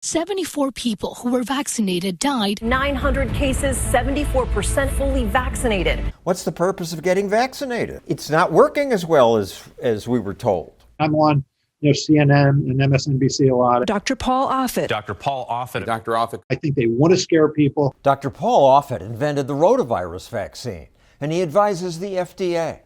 74 people who were vaccinated died. 900 cases, 74% fully vaccinated. What's the purpose of getting vaccinated? It's not working as well as we were told. I'm on CNN and MSNBC a lot. Dr. Paul Offit. Dr. Paul Offit. Dr. Offit. I think they want to scare people. Dr. Paul Offit invented the rotavirus vaccine, and he advises the FDA.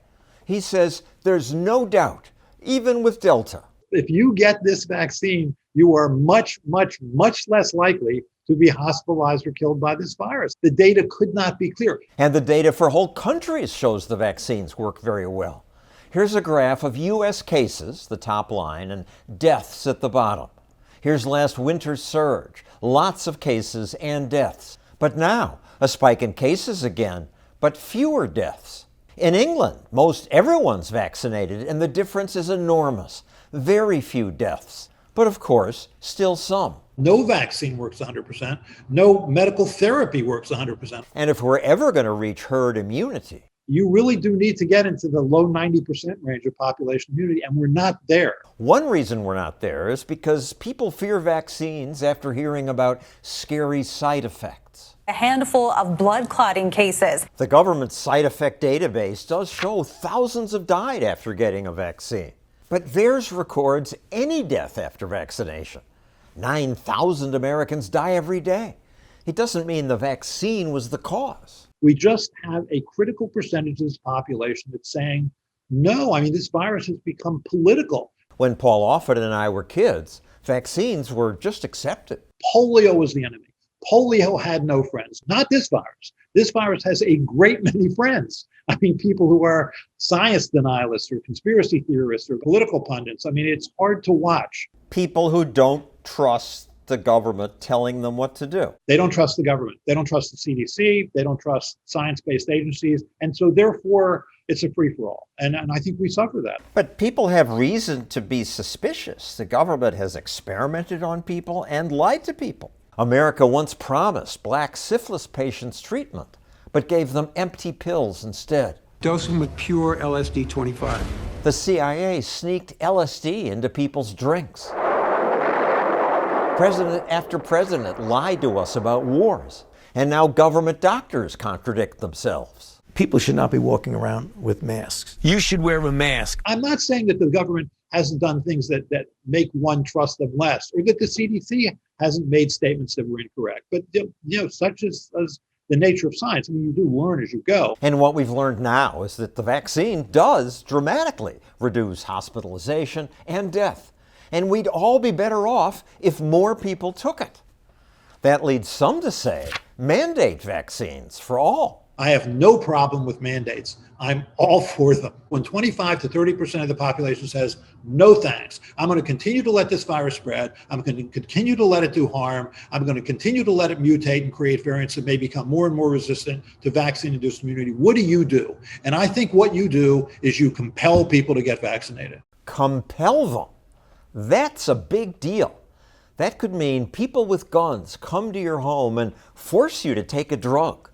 He says there's no doubt, even with Delta. If you get this vaccine, you are much, much, much less likely to be hospitalized or killed by this virus. The data could not be clearer. And the data for whole countries shows the vaccines work very well. Here's a graph of U.S. cases, the top line, and deaths at the bottom. Here's last winter's surge, lots of cases and deaths. But now, a spike in cases again, but fewer deaths. In England, most everyone's vaccinated, and the difference is enormous. Very few deaths. But of course, still some. No vaccine works 100%. No medical therapy works 100%. And if we're ever going to reach herd immunity, you really do need to get into the low 90% range of population immunity, and we're not there. One reason we're not there is because people fear vaccines after hearing about scary side effects. A handful of blood clotting cases. The government's side effect database does show thousands have died after getting a vaccine. But theirs records any death after vaccination. 9,000 Americans die every day. It doesn't mean the vaccine was the cause. We just have a critical percentage of this population that's saying, no, this virus has become political. When Paul Offit and I were kids, vaccines were just accepted. Polio was the enemy. Polio had no friends. Not this virus. This virus has a great many friends. People who are science denialists or conspiracy theorists or political pundits. It's hard to watch. People who don't trust the government telling them what to do. They don't trust the government. They don't trust the CDC. They don't trust science-based agencies. And so therefore, it's a free-for-all. And I think we suffer that. But people have reason to be suspicious. The government has experimented on people and lied to people. America once promised black syphilis patients treatment, but gave them empty pills instead. Dose them with pure LSD-25. The CIA sneaked LSD into people's drinks. President after president lied to us about wars, and now government doctors contradict themselves. People should not be walking around with masks. You should wear a mask. I'm not saying that the government hasn't done things that make one trust them less, or that the CDC hasn't made statements that were incorrect. But such is the nature of science. You do learn as you go. And what we've learned now is that the vaccine does dramatically reduce hospitalization and death. And we'd all be better off if more people took it. That leads some to say, mandate vaccines for all. I have no problem with mandates. I'm all for them. When 25 to 30% of the population says, no thanks, I'm going to continue to let this virus spread. I'm going to continue to let it do harm. I'm going to continue to let it mutate and create variants that may become more and more resistant to vaccine-induced immunity. What do? And I think what you do is you compel people to get vaccinated. Compel them? That's a big deal. That could mean people with guns come to your home and force you to take a drug.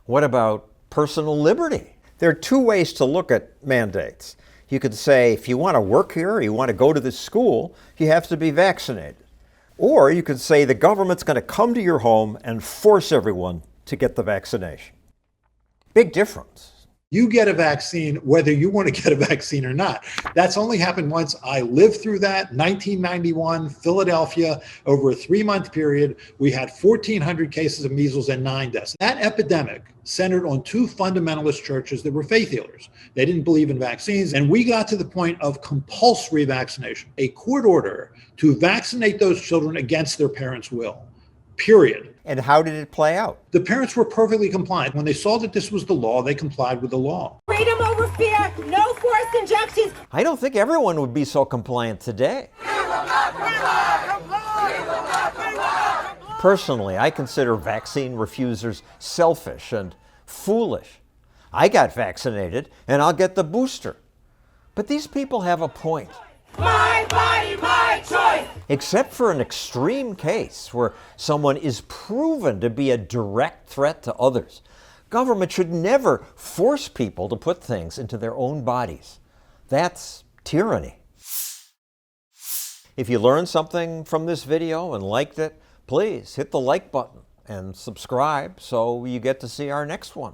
What about personal liberty? There are two ways to look at mandates. You could say, if you want to work here, or you want to go to this school, you have to be vaccinated. Or you could say the government's going to come to your home and force everyone to get the vaccination. Big difference. You get a vaccine whether you want to get a vaccine or not. That's only happened once. I lived through that. 1991, Philadelphia, over a 3-month period, we had 1,400 cases of measles and 9 deaths. That epidemic centered on 2 fundamentalist churches that were faith healers. They didn't believe in vaccines. And we got to the point of compulsory vaccination, a court order to vaccinate those children against their parents' will. Period. And how did it play out? The parents were perfectly compliant. When they saw that this was the law, they complied with the law. Freedom over fear, no forced injections. I don't think everyone would be so compliant today. Personally, I consider vaccine refusers selfish and foolish. I got vaccinated, and I'll get the booster. But these people have a point. My body, my choice. Except for an extreme case where someone is proven to be a direct threat to others, government should never force people to put things into their own bodies. That's tyranny. If you learned something from this video and liked it, please hit the like button and subscribe so you get to see our next one.